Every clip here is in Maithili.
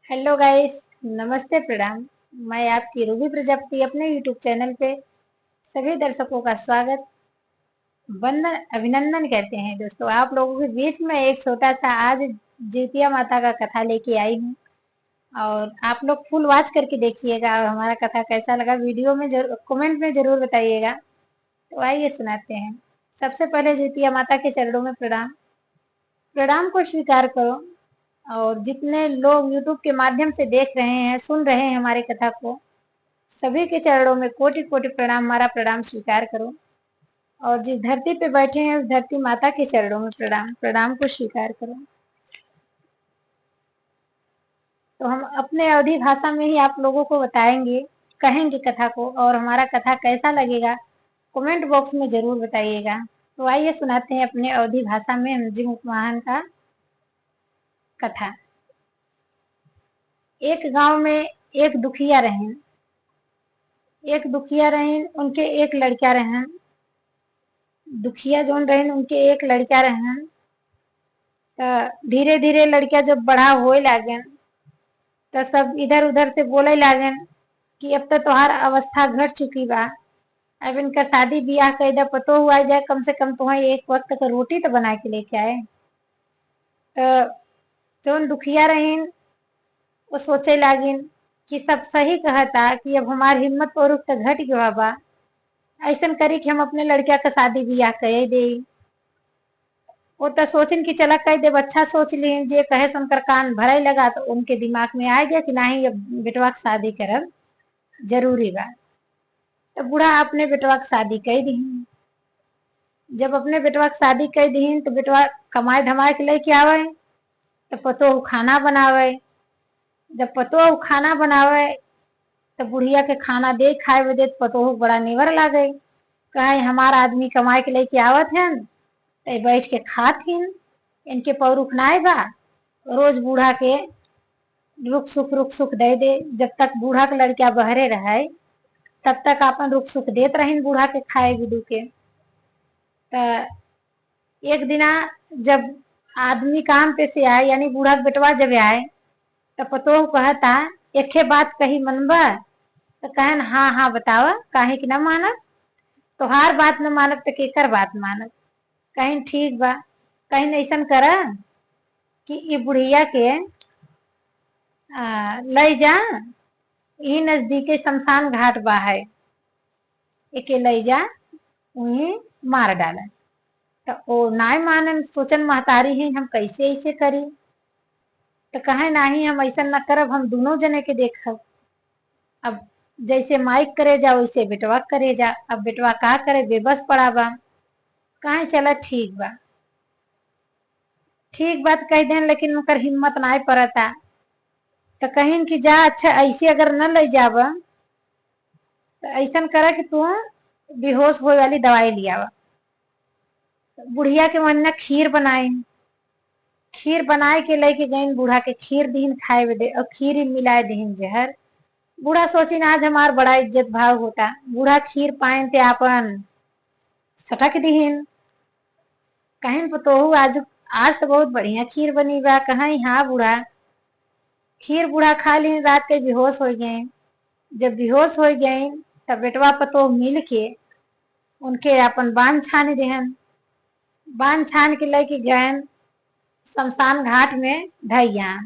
Hello guys. नमस्ते, प्रणाम। मैं आपकी रूबी प्रजापति अपने यूट्यूब चैनल पे सभी दर्शकों का स्वागत वंदन अभिनंदन कहते हैं। दोस्तों, आप लोगों के बीच में एक छोटा सा आज जितिया माता का कथा लेके आई हूँ और आप लोग फुल वॉच करके देखिएगा और हमारा कथा कैसा लगा वीडियो में जरूर कमेंट में जरूर बताइएगा। तो आइए सुनाते हैं। सबसे पहले जितिया माता के चरणों में प्रणाम। प्रणाम को स्वीकार करो और जितने लोग YouTube के माध्यम से देख रहे हैं, सुन रहे हैं हमारे कथा को, सभी के चरणों में कोटि कोटि प्रणाम। हमारा प्रणाम स्वीकार करो और जिस धरती पे बैठे हैं उस धरती माता के चरणों में प्रणाम। प्रणाम को स्वीकार करो। तो हम अपने अवधी भाषा में ही आप लोगों को बताएंगे, कहेंगे कथा को, और हमारा कथा कैसा लगेगा कमेंट बॉक्स में जरूर बताइएगा। तो आइए सुनाते हैं अपने अवधी भाषा में हंजी उपवाहन का कथा। एक गांव में एक दुखिया रहें। उनके एक लड़का रहन। दुखिया जोन रहन उनके एक लड़का रहन। धीरे धीरे लड़का जब बड़ा होए लागन तो सब इधर उधर से बोले लागन कि अब तो तुम्हार अवस्था घट चुकी बा, अब इनका शादी ब्याह कर दे, पतो हुआ जाए, कम से कम तुम्हें एक वक्त का रोटी तो बना के लेके आए। तो जोन दुखिया रहीन वो सोचे लागिन कि सब सही कहता कि अब हमार हिम्मत और तो घट गया बा, ऐसा करी कि हम अपने लड़का का शादी ब्याह कर दे। वो तो सोचिन कि चला कह दे, अच्छा सोच लीन, जे कहे सुनकर कान भराई लगा तो उनके दिमाग में आ गया कि नहीं, अब बेटवा की शादी करब जरूरी बा। तो बूढ़ा अपने बेटवा की शादी कर दी। जब अपने बेटवा की शादी कर दी तो बेटवा कमाए धमाए के लेके आवे तो पतो खाना बनावे। जब पतो खाना बनावे तो बुढ़िया के खाना दे खाए बदे पतो बड़ा नेवर लागे। कहे हमारा आदमी कमाए के लेके आवत है तो बैठ के खात हिन, इनके पौरुख नाय बा। रोज बूढ़ा के रुख सुख दे दे। जब तक बूढ़ा के लड़का बहरे रहे तब तक अपन रुख सुख देत रहीन बूढ़ा के खाए विदु के। तो एक दिना जब आदमी काम पे से आए, यानी बूढ़ा बेटवा जब आए तो पतो कहता एक बात कही मनबा। तो कहन हाँ हाँ बतावा, काहे कि न मानब, तोहार बात न मानब तो केकर बात मानब। कहीं ठीक बा, कहीं ऐसा कर कि ये बुढ़िया के ले जा, यही नजदीके शमशान घाट बा है, एके ले जा, वही मार डाला। तो ओ नाय मानन, सोचन महतारी है हम कैसे ऐसे करी। तो कहे नहीं, हम ऐसा न करब, हम दोनों जने के देखब। अब जैसे माइक करे जा वैसे बेटवा करे जा। अब बेटवा का करे, बेबस पड़ा बा। कहे चला ठीक बा, ठीक बात कह दें, लेकिन उनकर हिम्मत ना पड़ता। तो कहीं कि जा, अच्छा ऐसे अगर न ले जाब तो ऐसा करा कि तू बेहोश होए वाली दवाई लिया। बुढ़िया के मन खीर बनाए, खीर बनाए के लेके गई बूढ़ा के, खीर दीन खाए दे और खीर मिलाए दीन जहर। बूढ़ा सोचिन आज हमार बड़ा इज्जत भाव होता। बूढ़ा खीर पाइन ते आपन सटक दीन। कहीं पतोहू आज आज तो बहुत बढ़िया खीर बनी बा। कहीं हाँ बूढ़ा। खीर बूढ़ा खा ली, रात के बेहोश हो गए। जब बेहोश हो गए तब बेटवा पतो मिल के उनके अपन बांध छान देहन। बांध छान के लेके गए शमशान घाट में धैया।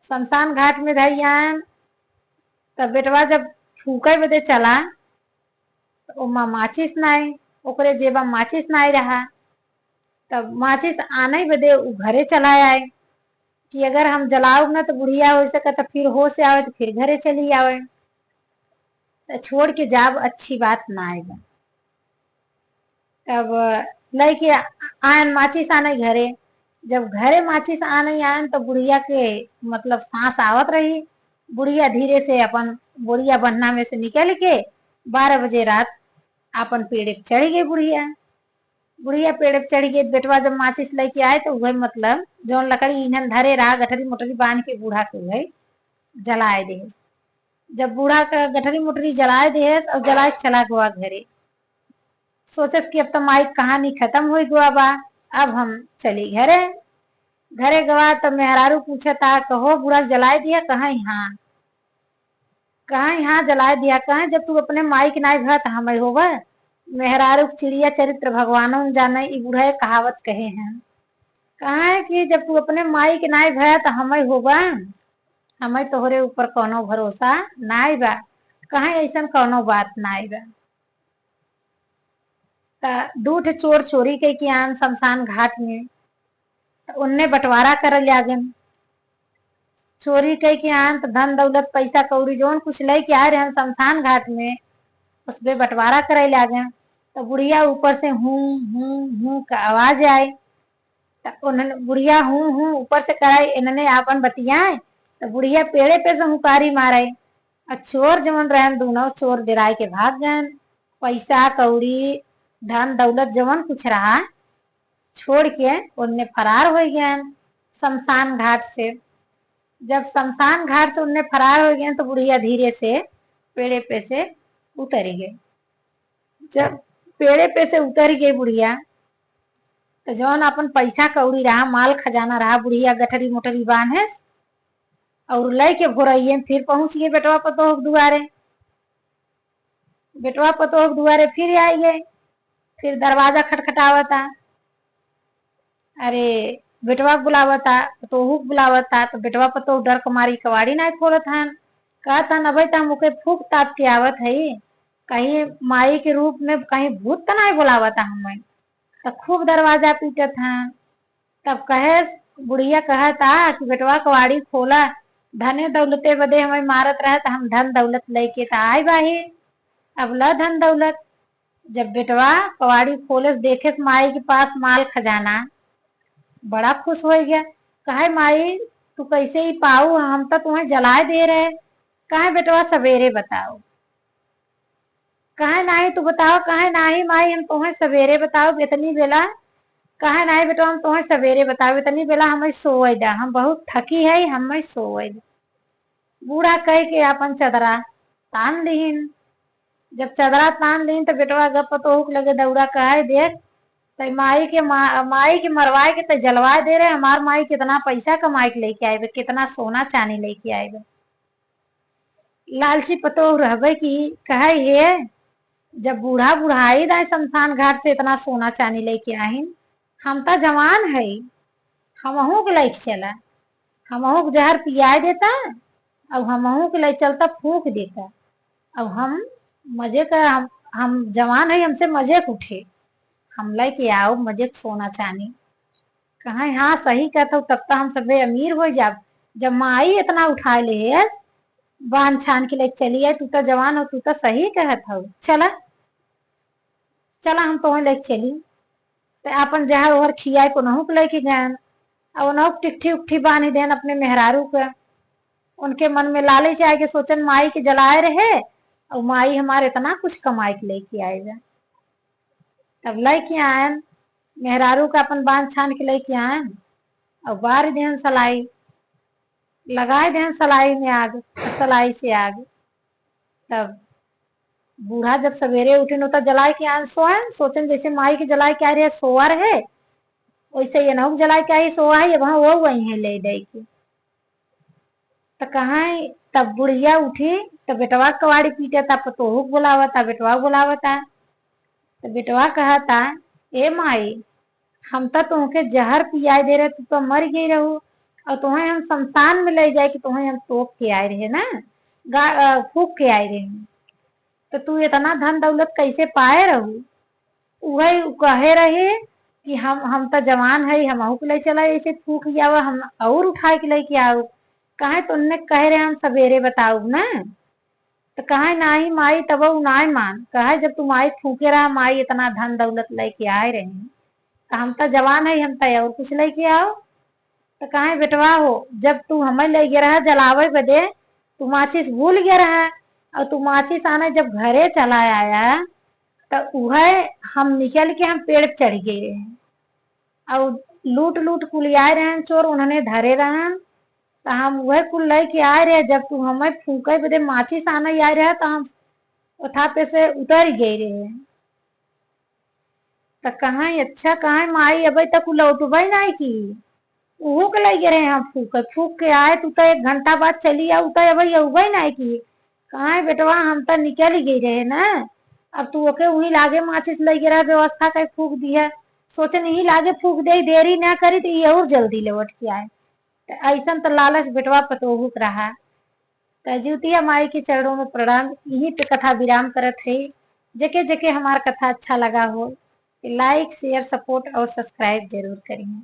शमशान घाट में धैया तब बेटवा जब फूके बदे चला तो माचिस नाई, ओकरे जेबा माचिस नाई रहा। तब माचिस आने बदे घरे चला आए कि अगर हम जलाओ ना तो बुढ़िया हो सका, तो फिर हो से आवे तो फिर घरे चली आवे, तो छोड़ के जाब अच्छी बात ना आएगा। तब लेके आयन माचिस आने घरे। जब घरे माचिस आने आयन तो बुढ़िया के मतलब सांस आवत रही। बुढ़िया धीरे से अपन बोरिया बन्ना में से निकल के 12 बजे रात अपन पेड़ पे चढ़ गई। बुढ़िया बुढ़िया पेड़ पे चढ़ गई। बेटवा जब माचिस लेके आए तो वही मतलब जो लकड़ी ईंधन धरे रहा, गठरी मोटरी बांध के बूढ़ा के वही जलाए दे। जब बूढ़ा का गठरी मोटरी जलाए दे और जला के चला गया घरे। सोचस कि अब तो माई कहानी खत्म हो गया बा, अब हम चली घरे। घरे गवा तब मेहरारू पूछता कहो बुढ़ा जलाए दिया कहा यहाँ, कहा यहाँ जलाए दिया कहा जब तू अपने माई के नाई भत हम होगा। मेहरारू चिड़िया चरित्र भगवानों जाने ई बुढ़े कहावत कहे हैं। कहा है कि जब तू अपने माई के नाई भत हम होगा, हमें तोहरे ऊपर कोनो भरोसा नाई बा, कहा ऐसा कोनो बात नाई बा। दूठ चोर चोरी के आन शमशान घाट में, उनने बंटवारा कर लागन। चोरी के आन धन दौलत पैसा कौड़ी जोन कुछ लेके आए रहे शमशान घाट में, उसपे बंटवारा करे लागन। तो बुढ़िया ऊपर से हूँ का आवाज आए, तो उन्होंने बुढ़िया हूँ ऊपर से कराई, इन्होंने आपन बतियाए तो बुढ़िया पेड़े पे से हुकारी मारे। और चोर जवन रहन दोनों चोर डराय के भाग गए। पैसा कौड़ी धन दौलत जवन कुछ रहा छोड़ के उनने फरार हो गए शमशान घाट से। जब शमशान घाट से उनने फरार हो गए तो बुढ़िया धीरे से पेड़े पे से उतर गई। जब पेड़े पे से उतर गई बुढ़िया, तो जौन अपन पैसा कौड़ी रहा माल खजाना रहा बुढ़िया गठरी मोटरी बांधे और लेके भोरइये फिर पहुंच गए बेटवा पतोह दुआरे। बेटवा पतोह दुआरे फिर आई गए, फिर दरवाजा खटखटावता, अरे बेटवा बुलावता पतोहू बुलावता। तो बेटवा पतोह डर कुमारी कवाड़ी नहीं खोलत हन, कहत हन अबे तो मुके फूक ताप के आवत है, कहीं माई के रूप में कहीं भूत तो नहीं बुलावता हमें। तो खूब दरवाजा पीटत हन। तब कहे बुढ़िया कहता कि बेटवा कवाड़ी खोला, धने दौलते बदे हमें मारत रहे तो हम धन दौलत लेके तो आए बाहिर, अब ल धन दौलत। जब बेटवा कवाड़ी खोले देखे माई के पास माल खजाना, बड़ा खुश हो गया। कहे माई तू कैसे ही पाऊ, हम तो तुम्हें जलाए दे रहे। कहे बेटवा सवेरे बताओ, कहे नहीं तू बताओ, कहे नहीं माई हम तुम्हें सवेरे बताओ इतनी बेला, कहे नहीं बेटा हम तुम्हें सवेरे बताओ इतनी बेला हमें सोए दा, हम बहुत थकी है हमें सोए दा। बूढ़ा कह के अपन चदरा तान लीन। जब चदरा तान लीन तो बेटवा गप तो लगे दौड़ा कहे देख तो माई के मरवाए के तो जलवाए दे रहे, हमार माई कितना पैसा कमाए के लेके आए, कितना सोना चांदी लेके आए। लालची पतो रहबे की कहे हे जब बूढ़ा बुढ़ाई दाए शमशान घाट से इतना सोना चांदी लेके आहिन, हम तो जवान है हमहू के लेके चला, हमहू के जहर पियाए देता और हमहू के ले चलता फूक देता और हम मजे का हम जवान है हमसे मजे के उठे, हम लेके आओ मजे के सोना चांदी। कहा हाँ सही कहता हूँ तब तो हम सबे अमीर हो जाब, जब माई इतना उठा ले बांध छान के लेके चली आई, तू तो जवान हो तू तो सही कहत हो, चला चला हम तो लेके चली। तो अपन जहर ओहर खियाए को नहू के लेके गए और नहू टिकठी उठी बांध देन अपने मेहरारू के। उनके मन में लालच आए के सोचन माई के जलाए रहे और माई हमारे इतना कुछ कमाए के लेके आएगा। तब लेके आयन मेहरारू का अपन बांध छान के लेके आयन और बार देन सलाई लगाए देन सलाई में आग, सलाई से आग। तब बूढ़ा जब सवेरे उठे तो जलाए के आन सोए, सोचन जैसे माई के जलाए के आ रहे सोआ रहे वैसे ये नहुक जलाए के आई सोआ है वहां वो वही है ले दे के। तो कहा तब बुढ़िया उठी तो बेटवा कवाड़ी पीटे था पतोहू बुलावता बेटवा बुलावता। तो बेटवा कहता ए माई हम तो तुमके जहर पियाई दे रहे, तू तो मर गई रहू और तुम्हें हम शमशान में ले जाए कि तुम्हें हम तोप के आए रहे ना, फूक के आए रहे, तो तू इतना धन दौलत कैसे पाए रहू। वही कहे रहे कि हम तो जवान है हम के ले चला ऐसे फूक जावा हम और उठा के लेके आओ। कहे तो उनने कह रहे हम सवेरे बताऊ ना, तो कहे नाही माई तब नाई मान, कहे जब तुम माई फूके रहा माई इतना धन दौलत लेके आए रहे तो हम तो जवान है हम तो और कुछ लेके आओ। तो कहे बेटवा हो जब तू हमें ले गया रहा जलावे बदे तू माचिस भूल गया रहा और तू माचिस आना जब घरे चला आया तो वह हम निकल के हम पेड़ चढ़ गए रहे और लूट लूट कुलियाए रहे चोर उन्होंने धरे रहे। तो हम वह कुल लेके आए रहे, जब तू हमें फूके बदे माचिस आना आए रहा तो हम उठा पे से उतर गए रहे। तो कहा अच्छा कहा माई अब तक लौटब नहीं की, उहो के लगे रहे हम फूक के आए तू तो 1 घंटा बाद चली आ उतर अब अबे ना की कहा है बेटवा हम तो निकल ही गई रहे ना। अब तू ओके वही लागे माचिस लगे रहा व्यवस्था कई फूक दी है। सोचे नहीं लागे फूक दे देरी ना करी तो ये और जल्दी लौट के आए। तो ऐसा तो लालच बेटवा पतोहुक रहा। तो जुतिया माई के चरणों में प्रणाम। यही पे कथा विराम करत है। जके जके हमारा कथा अच्छा लगा हो लाइक शेयर सपोर्ट और सब्सक्राइब जरूर करिए।